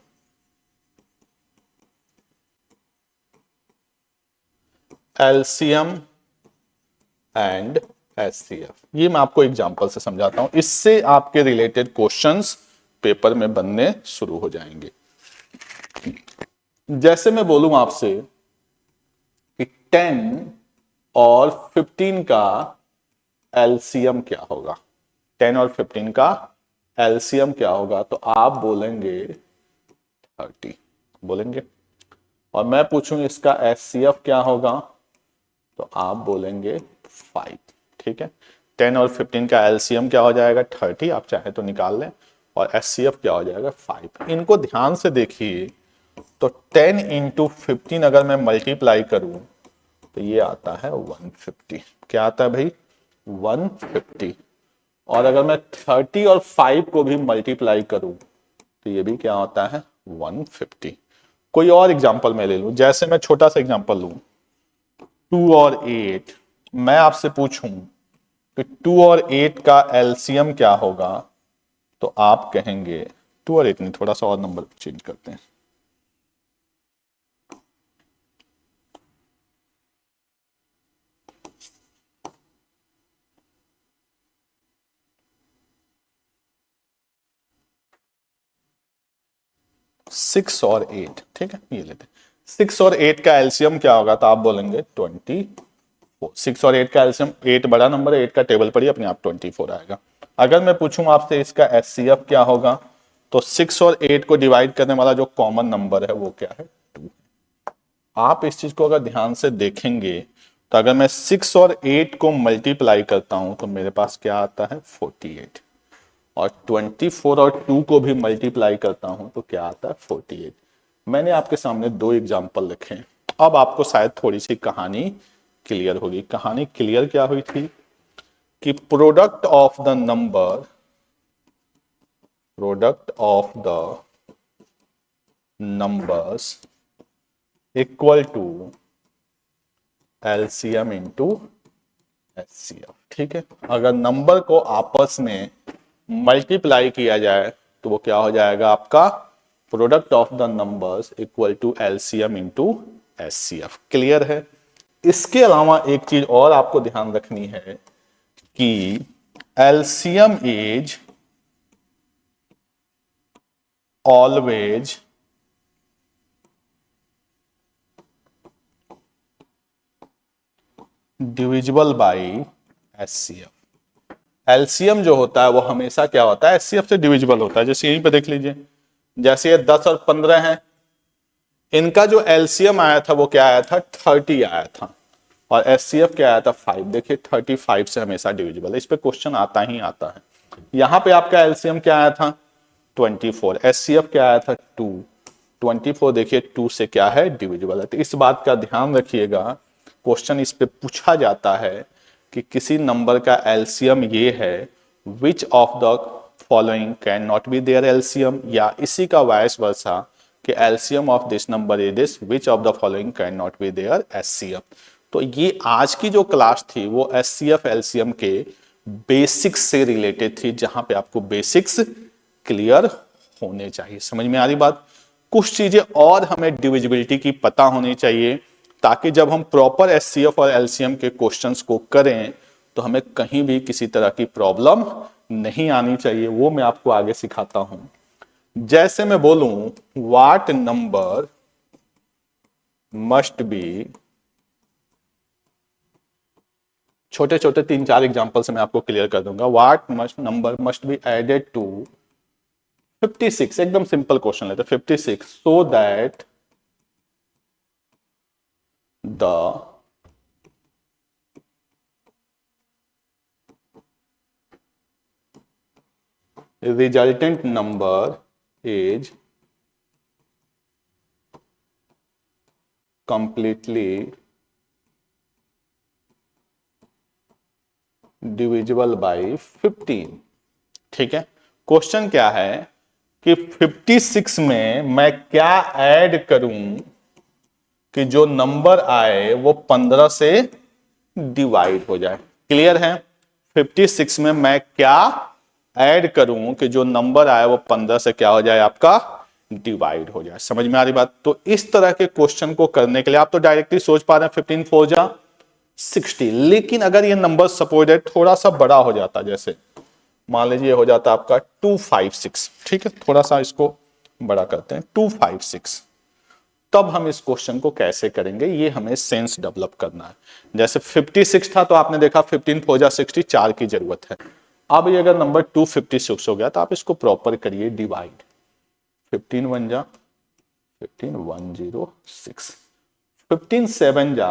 LCM and HCF, ये मैं आपको एग्जांपल से समझाता हूं, इससे आपके रिलेटेड क्वेश्चंस पेपर में बनने शुरू हो जाएंगे। जैसे मैं बोलूं आपसे कि 10 और 15 का एलसीएम क्या होगा, 10 और 15 का एलसीएम क्या होगा, तो आप बोलेंगे 30 बोलेंगे, और मैं पूछूं इसका एचसीएफ क्या होगा, तो आप बोलेंगे 5। ठीक है, 10 और 15 का एलसीएम क्या हो जाएगा 30, आप चाहे तो निकाल लें, और एचसीएफ क्या हो जाएगा 5। इनको ध्यान से देखिए, तो 10 इंटू 15 अगर मैं मल्टीप्लाई करूं तो ये आता है 150। क्या आता है भाई 150। और अगर मैं 30 और 5 को भी मल्टीप्लाई करूं तो ये भी क्या होता है 150। कोई और एग्जांपल मैं ले लूं, जैसे मैं छोटा सा एग्जांपल लूं 2 और 8, मैं आपसे पूछूं कि 2 और 8 का एलसीएम क्या होगा, तो आप कहेंगे 2 और 8 नहीं, थोड़ा सा और नंबर चेंज करते हैं, सिक्स और 8। ठीक है, ये लेते हैं 6 और 8 का एलसीएम क्या होगा, तो आप बोलेंगे 24। 6 और 8 का एलसीएम, 8 बड़ा नंबर है, 8 का टेबल पढ़िए अपने आप 24 आएगा। अगर मैं पूछूं आपसे इसका एचसीएफ क्या होगा, तो 6 और 8 को डिवाइड करने वाला जो कॉमन नंबर है वो क्या है 2। आप इस चीज को अगर ध्यान से देखेंगे तो अगर मैं 6 और 8 को मल्टीप्लाई करता हूं तो मेरे पास क्या आता है 48, और 24 और 2 को भी मल्टीप्लाई करता हूं तो क्या आता है 48। मैंने आपके सामने 2 एग्जाम्पल लिखे, अब आपको शायद थोड़ी सी कहानी क्लियर होगी। कहानी क्लियर क्या हुई थी कि product of the numbers equal to LCM into HCF। ठीक है, अगर नंबर को आपस में मल्टीप्लाई किया जाए तो वो क्या हो जाएगा आपका product of the numbers equal to LCM into HCF। Clear है। इसके अलावा एक चीज और आपको ध्यान रखनी है कि LCM is always divisible by HCF। LCM जो होता है वो हमेशा क्या होता है HCF से डिविजिबल होता है। जैसे यहीं पे देख लीजिए, जैसे ये 10 और 15 है, इनका जो LCM आया था वो क्या आया था 30 आया था, और HCF क्या आया था 5। देखिए 35 से हमेशा डिविजिबल है, इस पे क्वेश्चन आता ही आता है। यहां पे आपका LCM क्या आया था 24, HCF क्या आया था 2। 24 देखिए 2 से क्या है डिविजिबल है। तो इस बात का ध्यान रखिएगा, क्वेश्चन इस पे पूछा जाता है कि किसी नंबर का LCM ये है, which of the following can not be there LCM, या इसी का वाइस वर्सा कि LCM of this number is this, which of the following can not be there HCF। तो ये आज की जो क्लास थी वो HCF LCM के बेसिक्स से रिलेटेड थी, जहां पे आपको बेसिक्स क्लियर होने चाहिए। समझ में आ रही बात। कुछ चीजें और हमें डिविजिबिलिटी की पता होनी चाहिए, ताकि जब हम प्रॉपर HCF और LCM के क्वेश्चंस को करें तो हमें कहीं भी किसी तरह की प्रॉब्लम नहीं आनी चाहिए। वो मैं आपको आगे सिखाता हूं। जैसे मैं बोलूं व्हाट नंबर मस्ट बी, छोटे छोटे 3-4 एग्जांपल से मैं आपको क्लियर कर दूंगा। What number must be added to 56, एकदम सिंपल क्वेश्चन लेते 56, so that the resultant number is completely divisible by 15। ठीक है, क्वेश्चन क्या है कि 56 में मैं क्या ऐड करूं कि जो नंबर आए वो 15 से डिवाइड हो जाए। क्लियर है। 56 में मैं क्या ऐड करूं कि जो नंबर आए वो 15 से क्या हो जाए आपका डिवाइड हो जाए। समझ में आ रही बात। तो इस तरह के क्वेश्चन को करने के लिए आप तो डायरेक्टली सोच पा रहे हैं 15 4 जा 60, लेकिन अगर ये नंबर सपोर्टेड थोड़ा सा बड़ा हो जाता, जैसे मान लीजिए हो जाता आपका 256, ठीक है, थोड़ा सा इसको बड़ा करते हैं 256, तब हम इस क्वेश्चन को कैसे करेंगे ये हमें सेंस डेवलप करना है। जैसे 56 था तो आपने देखा 15 4 जा 60, 4 की जरूरत है। अब ये अगर नंबर 256 हो गया तो आप इसको प्रॉपर करिए डिवाइड। 15 1 जा 15 106, 15 7 जा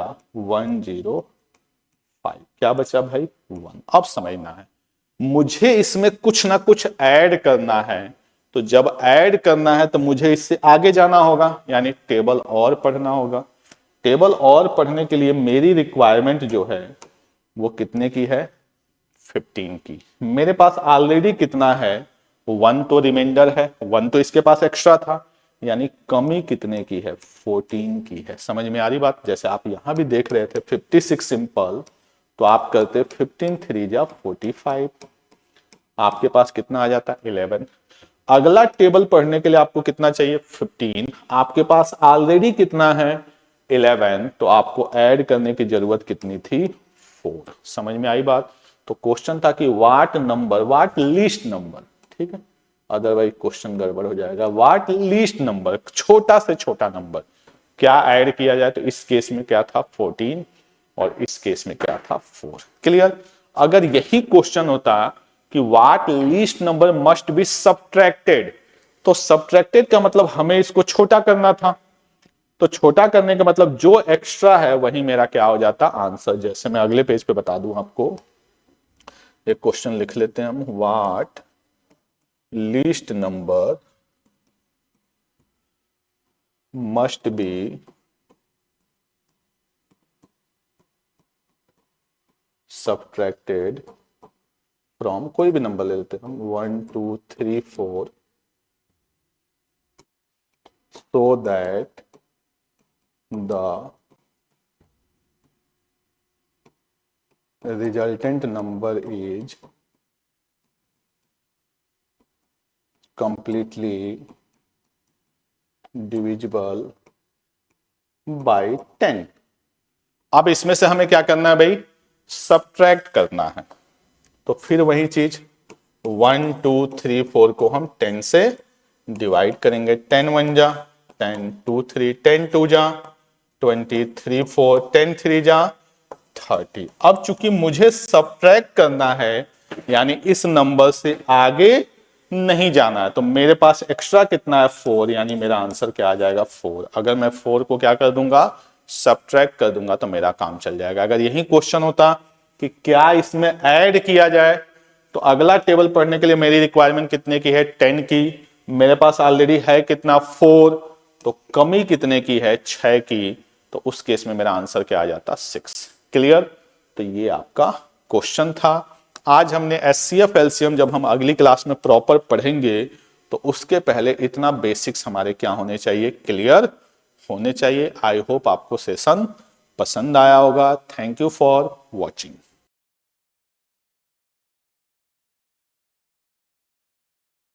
105, क्या बचा भाई 1। अब समझना है मुझे इसमें कुछ ना कुछ ऐड करना है, तो जब ऐड करना है तो मुझे इससे आगे जाना होगा, यानी टेबल और पढ़ना होगा। टेबल और पढ़ने के लिए मेरी रिक्वायरमेंट जो है वो कितने की है 15 की। मेरे पास ऑलरेडी कितना है 1 तो रिमाइंडर है, 1 तो इसके पास एक्स्ट्रा था, यानी कमी कितने की है 14 की है। समझ में आ रही बात। जैसे आप यहां भी देख रहे थे 56 सिंपल, तो आप करते 15 3 जा 45, आपके पास कितना आ जाता 11। अगला टेबल पढ़ने के लिए आपको कितना चाहिए 15, आपके पास ऑलरेडी कितना है 11, तो आपको ऐड करने की जरूरत कितनी थी 4। समझ में आई बात। तो क्वेश्चन था कि what number, what least number, ठीक है, अदरवाइज क्वेश्चन गड़बड़ हो जाएगा। व्हाट लीस्ट नंबर, छोटा से छोटा नंबर क्या ऐड किया जाए, तो इस केस में क्या था 14 और इस केस में क्या था 4। क्लियर। अगर यही क्वेश्चन होता कि what least number must B subtracted, तो सबट्रैक्टेड का मतलब हमें इसको छोटा करना था, तो छोटा करने का मतलब जो एक्स्ट्रा है वही मेरा क्या हो जाता आंसर। जैसे मैं अगले पेज पे बता दूं आपको, एक क्वेश्चन लिख लेते हैं हम, what least number must B subtracted from, कोई भी नंबर ले लेते हैं हम 1 2 3 4, so that the resultant number is completely divisible by 10। अब इसमें से हमें क्या करना है भाई, सब्ट्रैक्ट करना है। तो फिर वही चीज 1 2 3 4 को हम 10 से डिवाइड करेंगे। 10 1 जा 10, 2 3, 10 2 जा 20, 3 4, 10 3 जा 30। अब चूंकि मुझे सब्ट्रैक्ट करना है, यानी इस नंबर से आगे नहीं जाना है, तो मेरे पास एक्स्ट्रा कितना है 4, यानी मेरा आंसर क्या आ जाएगा 4। अगर मैं 4 को क्या कर दूंगा, सब्ट्रैक्ट कर दूंगा, तो मेरा काम चल जाएगा। अगर यही क्वेश्चन होता कि क्या इसमें ऐड किया जाए, तो अगला टेबल पढ़ने के लिए मेरी रिक्वायरमेंट कितने की है 10 की, मेरे पास ऑलरेडी है कितना 4, तो कमी कितने की है 6 की, तो उस केस में मेरा आंसर क्या आ जाता 6। क्लियर। तो ये आपका क्वेश्चन था। आज हमने एचसीएफ एलसीएम जब हम अगली क्लास में प्रॉपर पढ़ेंगे, तो उसके पहले इतना बेसिक्स हमारे क्या होने चाहिए, क्लियर होने चाहिए। आई होप आपको सेशन पसंद आया होगा। Thank you for watching.